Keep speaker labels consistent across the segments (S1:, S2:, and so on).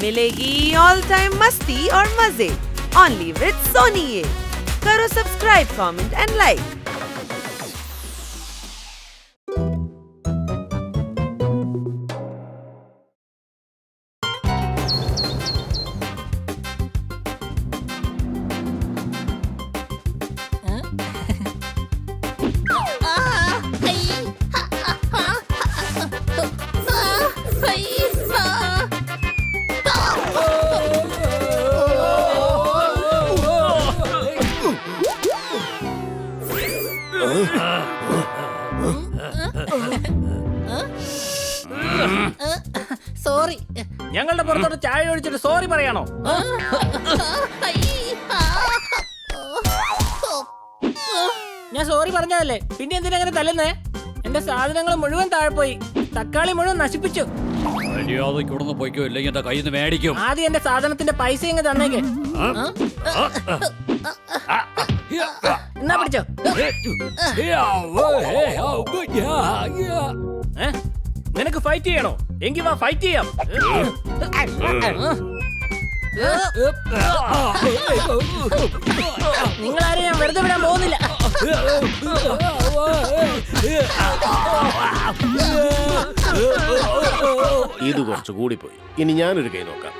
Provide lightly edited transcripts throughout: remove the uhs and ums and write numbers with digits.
S1: मिलेगी all time मस्ती और मजे ओनली विद सोनी ये। करो subscribe, comment and like.
S2: Sorry,
S3: ഞങ്ങളുടെ പുറത്തോട്ട് ചായ ഒഴിച്ചിട്ട് സോറി പറയാണോ? ഞാൻ സോറി പറഞ്ഞതല്ലേ, പിന്നെ എന്തിനാ അങ്ങനെ തല്ലുന്നേ? എന്റെ സാധനങ്ങൾ മുഴുവൻ താഴെ പോയി, തക്കാളി മുഴുവൻ നശിപ്പിച്ചു.
S4: പോയിക്കോ, ഇല്ലെങ്കിൽ എന്റെ കയ്യിൽ നിന്ന് മേടിക്കും.
S3: ആദ്യം എന്റെ സാധനത്തിന്റെ പൈസ ഇങ്ങ് തന്നേക്ക്. എന്നാ പിടിച്ചോ. നിനക്ക് ഫൈറ്റ് ചെയ്യണോ? എങ്കിൽ വാ, ഫൈറ്റ് ചെയ്യാം. നിങ്ങളാരും ഞാൻ വെറുതെ വിടാൻ പോകുന്നില്ല.
S5: ഇത് കുറച്ച് കൂടിപ്പോയി. ഇനി ഞാനൊരു കൈ നോക്കാം.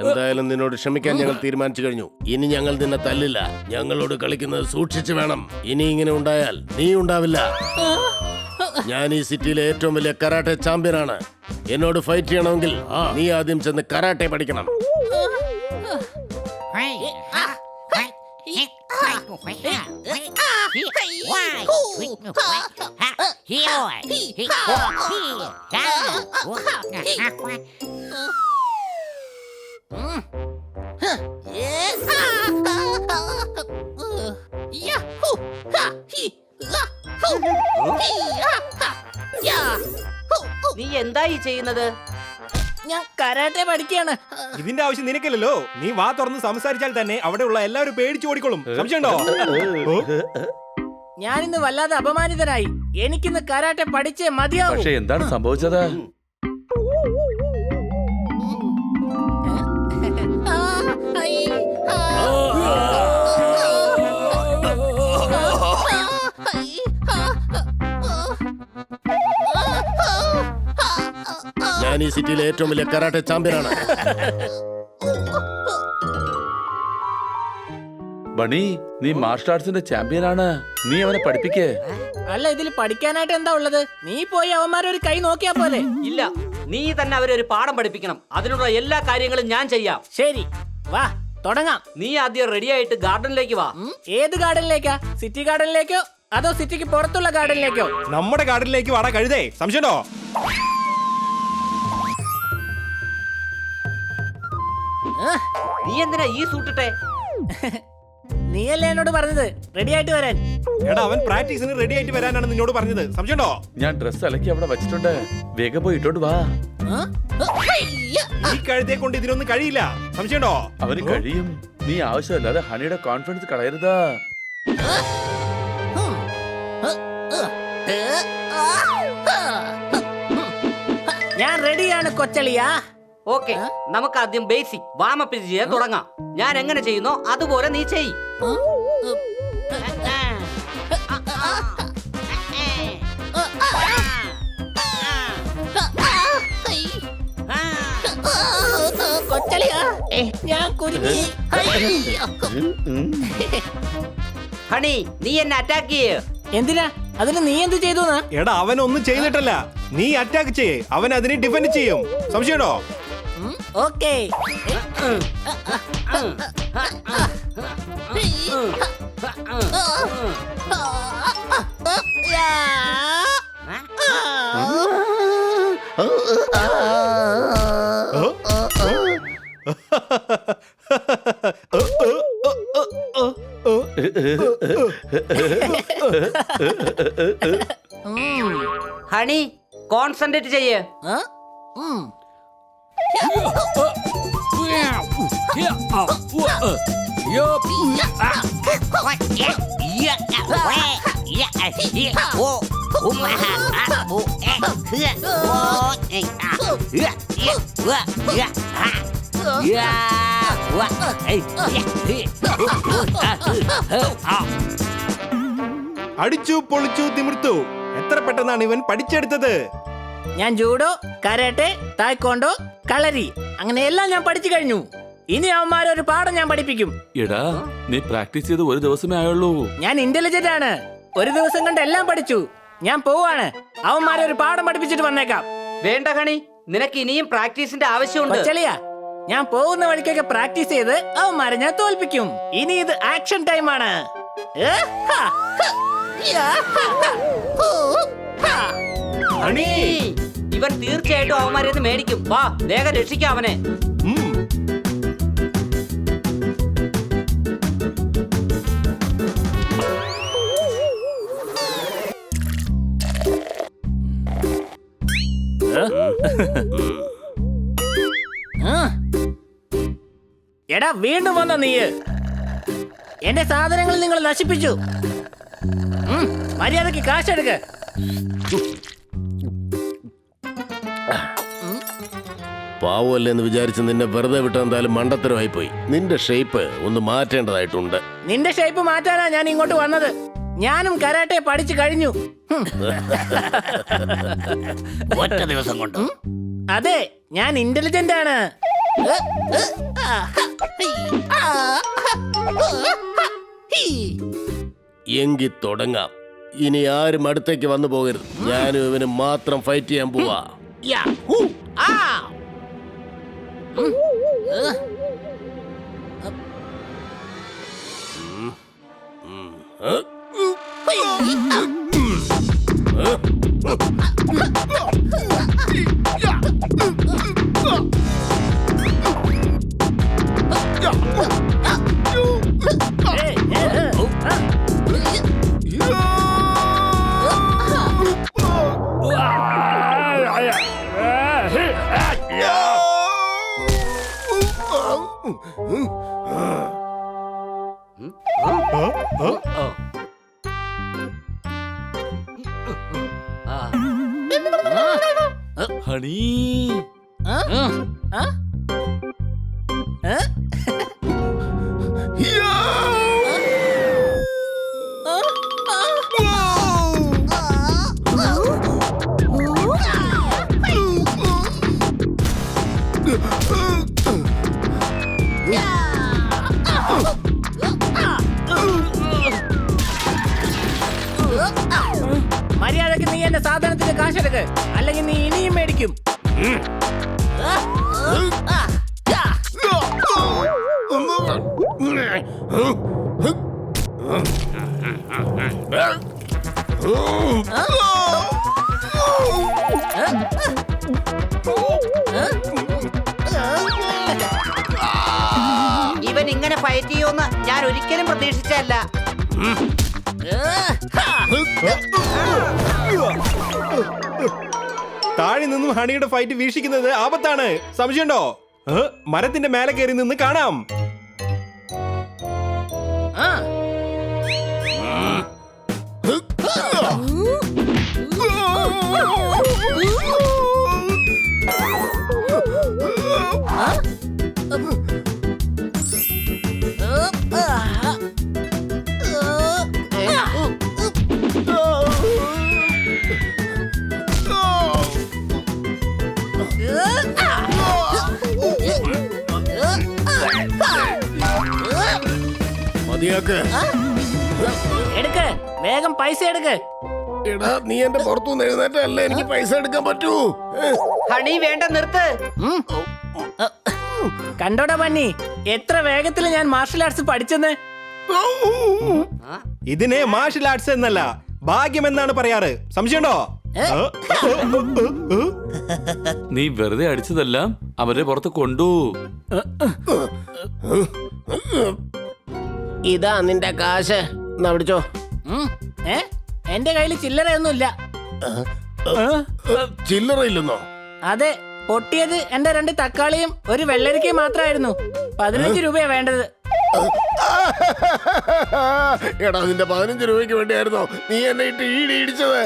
S5: എന്തായാലും നിന്നോട് ക്ഷമിക്കാൻ ഞങ്ങൾ തീരുമാനിച്ചു കഴിഞ്ഞു. ഇനി ഞങ്ങൾ നിന്നെ തല്ലില്ല. ഞങ്ങളോട് കളിക്കുന്നത് സൂക്ഷിച്ചു വേണം. ഇനി ഇങ്ങനെ ഉണ്ടായാൽ നീ ഉണ്ടാവില്ല. ഞാൻ ഈ സിറ്റിയിലെ ഏറ്റവും വലിയ കരാട്ടെ ചാമ്പ്യനാണ്. എന്നോട് ഫൈറ്റ് ചെയ്യണമെങ്കിൽ നീ ആദ്യം ചെന്ന് കരാട്ടെ പഠിക്കണം.
S2: നീ എന്തായി ചെയ്യുന്നത്?
S3: ഞാൻ കരാട്ടെ പഠിക്കുകയാണ്.
S6: ഇതിന്റെ ആവശ്യം നിനക്കില്ലല്ലോ. നീ വാ തുറന്ന് സംസാരിച്ചാൽ തന്നെ അവിടെയുള്ള എല്ലാവരും പേടിച്ചു ഓടിക്കോളും. സംശയമുണ്ടോ?
S3: ഞാനിന്ന് വല്ലാതെ അപമാനിതനായി. എനിക്കിന്ന് കരാട്ടെ പഠിച്ചേ മതിയാവും.
S4: പക്ഷെ എന്താണ് സംഭവിച്ചത്?
S5: ഞാൻ ഈ സിറ്റിയിലെ ഏറ്റവും വലിയ കരാട്ടെ ചാമ്പ്യനാണ്.
S4: ബണി, നീ മാർഷൽ ആർട്സിന്റെ ചാമ്പ്യനാണ്. നീ അവനെ പഠിപ്പിക്കേ.
S3: അല്ല, ഇതിൽ പഠിക്കാനായിട്ട് എന്താ ഉള്ളത്? നീ പോയി അവന്മാരെ ഒരു കൈ നോക്കിയാ പോലെ.
S2: ഇല്ല, നീ തന്നെ അവരെ ഒരു പാഠം പഠിപ്പിക്കണം. അതിനുള്ള എല്ലാ കാര്യങ്ങളും ഞാൻ ചെയ്യാം.
S3: ശരി, വാ തുടങ്ങാം.
S2: നീ ആദ്യം റെഡി ആയിട്ട് ഗാർഡനിലേക്ക് വാ.
S3: ഏത് ഗാർഡനിലേക്കാ? സിറ്റി ഗാർഡനിലേക്കോ അതോ സിറ്റിക്ക് പുറത്തുള്ള ഗാർഡനിലേക്കോ?
S6: നമ്മുടെ ഗാർഡനിലേക്ക് വാടാ കഴുതേ. സംശയമുണ്ടോ?
S2: നീ എന്തിനാ ഈ സൂട്ടിട്ടെ?
S3: നീയല്ലേ എന്നോട് പറഞ്ഞത് റെഡി ആയിട്ട് വരാൻ?
S6: എടാ, അവൻ പ്രാക്ടീസിന് റെഡി ആയിട്ട് വരാനാണ് നിന്നോട് പറഞ്ഞത്. സംശയമുണ്ടോ?
S4: ഞാൻ ഡ്രസ് അലക്കി അവിടെ വെച്ചിട്ടുണ്ട്. വേഗം പോയി ഇട്ടോട്ട് വാ.
S6: ഈ കഴുതയെ കൊണ്ട് ഇതിനൊന്നും കഴിയില്ല. സംശയമുണ്ടോ?
S4: അവന് കഴിയും. നീ ആവശ്യമില്ലാതെ ഹണിയുടെ കോൺഫിഡൻസ് കളയരുതാ.
S3: ഞാൻ റെഡിയാണ് കൊച്ചളിയാ.
S2: ഓക്കെ, നമുക്ക് ആദ്യം ബേസിക് വാമപ്പ് ചെയ്യാൻ തുടങ്ങാം. ഞാൻ എങ്ങനെ ചെയ്യുന്നോ അതുപോലെ നീ ചെയ്.
S3: കൊച്ചളിയാ ഞാൻ കുരുങ്ങി.
S2: ഹണി നീ എന്നെ അറ്റാക്ക് ചെയ്യ്.
S3: എന്തിനാ? അതിന് നീ എന്ത് ചെയ്തു?
S6: എടാ അവനൊന്നും ചെയ്തിട്ടല്ല, നീ അറ്റാക്ക് ചെയ്യേ, അവൻ അതിനെ ഡിഫെൻഡ് ചെയ്യും. സംശയമുണ്ടോ?
S3: ഓക്കേ.
S2: ഹണി കോൺസെൻട്രേറ്റ് ചെയ്യ്.
S6: അടിച്ചു പൊളിച്ചു തിമിർത്തു. എത്ര പെട്ടെന്നാണ് ഇവൻ പഠിച്ചെടുത്തത്.
S3: ഞാൻ ജൂഡോ, കരാട്ടെ, തായ്ക്കോണ്ടോ, കളരി അങ്ങനെ എല്ലാം ഞാൻ പഠിച്ചു കഴിഞ്ഞു. ഇനി അവന്മാരെ ഒരു പാഠം ഞാൻ പഠിപ്പിക്കും.
S4: എടാ നീ പ്രാക്ടീസ് ചെയ്ത് ഒരു ദിവസമേ ആയുള്ളൂ.
S3: ഞാൻ ഇന്റലിജന്റ് ആണ്. ഒരു ദിവസം കൊണ്ട് എല്ലാം പഠിച്ചു. ഞാൻ പോവാണ്. അവന്മാരെ ഒരു പാഠം പഠിപ്പിച്ചിട്ട് വന്നേക്കാം.
S2: വേണ്ട ഹണി, നിനക്ക് ഇനിയും പ്രാക്ടീസിന്റെ ആവശ്യമുണ്ട്.
S3: കൊച്ചളിയാ, ഞാൻ പോകുന്ന വഴിക്കൊക്കെ പ്രാക്ടീസ് ചെയ്ത് അവന്മാരെ ഞാൻ തോൽപ്പിക്കും. ഇനി ഇത് ആക്ഷൻ ടൈം ആണ്.
S2: ഹണി ഇവൻ തീർച്ചയായിട്ടും അവന്മാരെ മേടിക്കും. വാ വേഗം രക്ഷിക്കാം അവനെ.
S3: എടാ വീണ്ടും വന്ന നീ എന്റെ സാധനങ്ങൾ നിങ്ങൾ നശിപ്പിച്ചു. മര്യാദക്ക് കാശെടുക്ക.
S5: പാവമല്ലേ എന്ന് വിചാരിച്ച് നിന്നെ വെറുതെ വിട്ട എന്തായാലും മണ്ടത്തരമായി പോയി. നിന്റെ ഷേപ്പ് ഒന്ന് മാറ്റേണ്ടതായിട്ടുണ്ട്.
S3: നിന്റെ ഷേപ്പ് മാറ്റാനാ ഞാൻ ഇങ്ങോട്ട് വന്നത്. ഞാനും കരാട്ടെ പഠിച്ചു കഴിഞ്ഞു.
S2: ഒറ്റ ദിവസം കൊണ്ട്.
S3: അതെ, ഞാൻ ഇന്റലിജന്റ് ആണ്.
S5: എങ്കിൽ തുടങ്ങാം. ഇനി ആരും അടുത്തേക്ക് വന്നു പോകരുത്. ഞാനും ഇവന് മാത്രം ഫൈറ്റ് ചെയ്യാൻ പോവാ.
S4: ഹണി
S3: മര്യാദക്ക് നീ എന്റെ സാധനത്തിന് കാശെടുക്ക്, അല്ലെങ്കിൽ നീ ഇനിയും മേടിക്കും.
S2: ഇവൻ ഇങ്ങനെ ഫൈറ്റ് ചെയ്യുമെന്ന് ഞാൻ ഒരിക്കലും പ്രതീക്ഷിച്ചല്ല.
S6: താഴെ നിന്നും ഹണിയുടെ ഫൈറ്റ് വീക്ഷിക്കുന്നത് ആപത്താണ്. സംശയമുണ്ടോ? മരത്തിന്റെ മേലെ കയറി നിന്ന് കാണാം.
S5: നിനക്ക്
S3: എടുക്ക്, വേഗം പൈസ എടുക്ക്.
S5: എടാ നീ എന്റെ പുറത്തുനിന്ന് എഴുന്നേറ്റല്ലേ എനിക്ക് പൈസ എടുക്കാൻ പറ്റൂ.
S2: ഹണി വേണ്ട നിർത്ത്.
S3: കണ്ടോടാ പന്നി, എത്ര വേഗത്തിൽ ഞാൻ മാർഷൽ ആർട്സ് പഠിച്ചെന്ന്.
S6: ഇതിനെ മാർഷൽ ആർട്സ് എന്നല്ല, ഭാഗ്യം എന്നാണ് പറയാറ്. സംശയമുണ്ടോ?
S4: നീ വെറുതെ അടിച്ചതെല്ലാം അവരെ പുറത്ത് കൊണ്ടു.
S5: ഇതാ നിന്റെ കാശ്, എന്നാ പിടിച്ചോ.
S3: എന്റെ കയ്യിൽ ചില്ലറയൊന്നുമില്ല.
S5: ചില്ലറ ഇല്ലെന്നോ?
S3: അതെ, പൊട്ടിയത് എന്റെ 2 തക്കാളിയും 1 വെള്ളരിക്കയും മാത്രമായിരുന്നു. 15 രൂപയാ വേണ്ടത്.
S5: എടാ നിന്റെ 15 രൂപയ്ക്ക് വേണ്ടിയായിരുന്നോ നീ എന്നെ ഇട്ട് ഇടിച്ചത്?